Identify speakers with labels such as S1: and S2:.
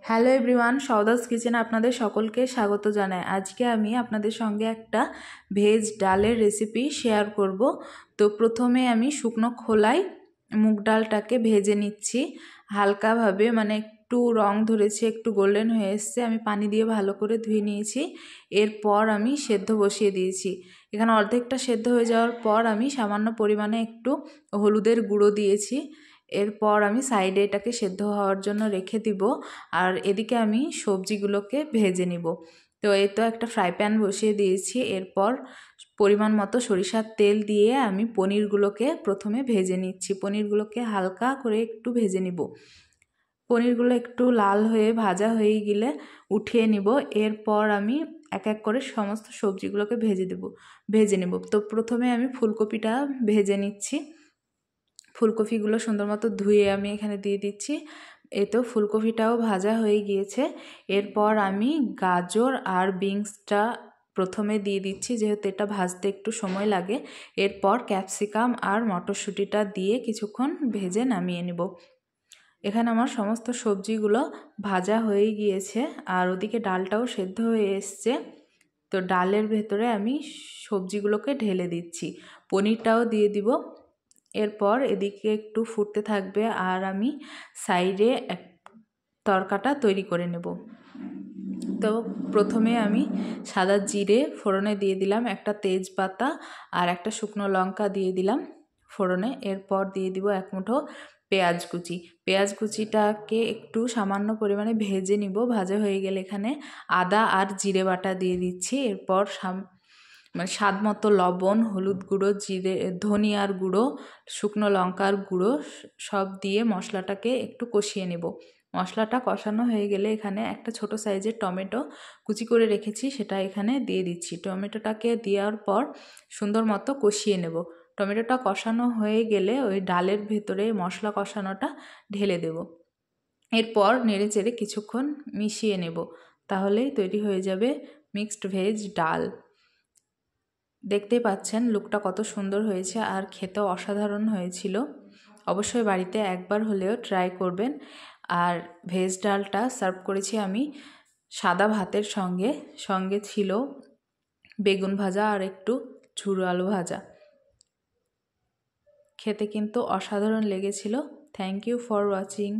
S1: Hello everyone, সওদাস কিচেনে আপনাদের সকলকে স্বাগত জানাই। আজকে আমি আপনাদের সঙ্গে একটা ভেজ ডালের রেসিপি শেয়ার করব। তো প্রথমে আমি শুকনো খোলায় মুগ ডালটাকে ভেজে নিচ্ছি হালকাভাবে, মানে একটু রং ধরেছে, একটু গোল্ডেন হয়ে এসছে। আমি পানি দিয়ে ভালো করে ধুয়ে নিয়েছি। এরপর আমি সেদ্ধ বসিয়ে দিয়েছি। এখানে অর্ধেকটা সেদ্ধ হয়ে যাওয়ার পর আমি সামান্য পরিমাণে একটু হলুদের গুঁড়ো দিয়েছি। এরপর আমি সাইডে এটাকে সেদ্ধ হওয়ার জন্য রেখে দিব, আর এদিকে আমি সবজিগুলোকে ভেজে নিব। তো এই তো একটা ফ্রাই প্যান বসিয়ে দিয়েছি। এরপর পরিমাণ মতো সরিষার তেল দিয়ে আমি পনিরগুলোকে প্রথমে ভেজে নিচ্ছি। পনিরগুলোকে হালকা করে একটু ভেজে নিব। পনিরগুলো একটু লাল হয়ে ভাজা হয়ে গেলে উঠিয়ে নিব। এরপর আমি এক এক করে সমস্ত সবজিগুলোকে ভেজে নেব। তো প্রথমে আমি ফুলকপিটা ভেজে নিচ্ছি। ফুলকপিগুলো সুন্দর মতো ধুয়ে আমি এখানে দিয়ে দিচ্ছি। এই তো ফুলকপিটাও ভাজা হয়ে গিয়েছে। এরপর আমি গাজর আর বিনসটা প্রথমে দিয়ে দিচ্ছি, যেহেতু এটা ভাজতে একটু সময় লাগে। এরপর ক্যাপসিকাম আর মটরশুঁটিটা দিয়ে কিছুক্ষণ ভেজে নামিয়ে নেব। এখানে আমার সমস্ত সবজিগুলো ভাজা হয়ে গিয়েছে, আর ওদিকে ডালটাও সেদ্ধ হয়ে এসছে। তো ডালের ভেতরে আমি সবজিগুলোকে ঢেলে দিচ্ছি, পনিরটাও দিয়ে দিব। এরপর এদিকে একটু ফুটতে থাকবে, আর আমি সাইডে তরকাটা তৈরি করে নেব। তো প্রথমে আমি সাদা জিরে ফোড়নে দিয়ে দিলাম, একটা তেজপাতা আর একটা শুকনো লঙ্কা দিয়ে দিলাম ফোড়নে। এরপর দিয়ে দিব এক মুঠো পেঁয়াজ কুচি। পেঁয়াজ কুচিটাকে একটু সামান্য পরিমাণে ভেজে নিব। ভাজা হয়ে গেলে এখানে আদা আর জিরে বাটা দিয়ে দিচ্ছি। এরপর মানে স্বাদ মতো লবণ, হলুদ গুঁড়ো, ধনিয়ার গুঁড়ো, শুকনো লঙ্কার গুঁড়ো সব দিয়ে মশলাটাকে একটু কষিয়ে নেব। মশলাটা কষানো হয়ে গেলে এখানে একটা ছোট সাইজের টমেটো কুচি করে রেখেছি, সেটা এখানে দিয়ে দিচ্ছি। টমেটোটাকে দেওয়ার পর সুন্দর মতো কষিয়ে নেব। টমেটোটা কষানো হয়ে গেলে ওই ডালের ভেতরে মশলা কষানোটা ঢেলে দেব। এরপর নেড়ে চেড়ে কিছুক্ষণ মিশিয়ে নেব। তাহলেই তৈরি হয়ে যাবে মিক্সড ভেজ ডাল। দেখতেই পাচ্ছেন লুকটা কত সুন্দর হয়েছে, আর খেতেও অসাধারণ হয়েছিল। অবশ্যই বাড়িতে একবার হলেও ট্রাই করবেন। আর ভেজ ডালটা সার্ভ করেছি আমি সাদা ভাতের সঙ্গে। সঙ্গে ছিল বেগুন ভাজা আর একটু ঝুরো আলু ভাজা। খেতে কিন্তু অসাধারণ লেগেছিল। Thank you for watching.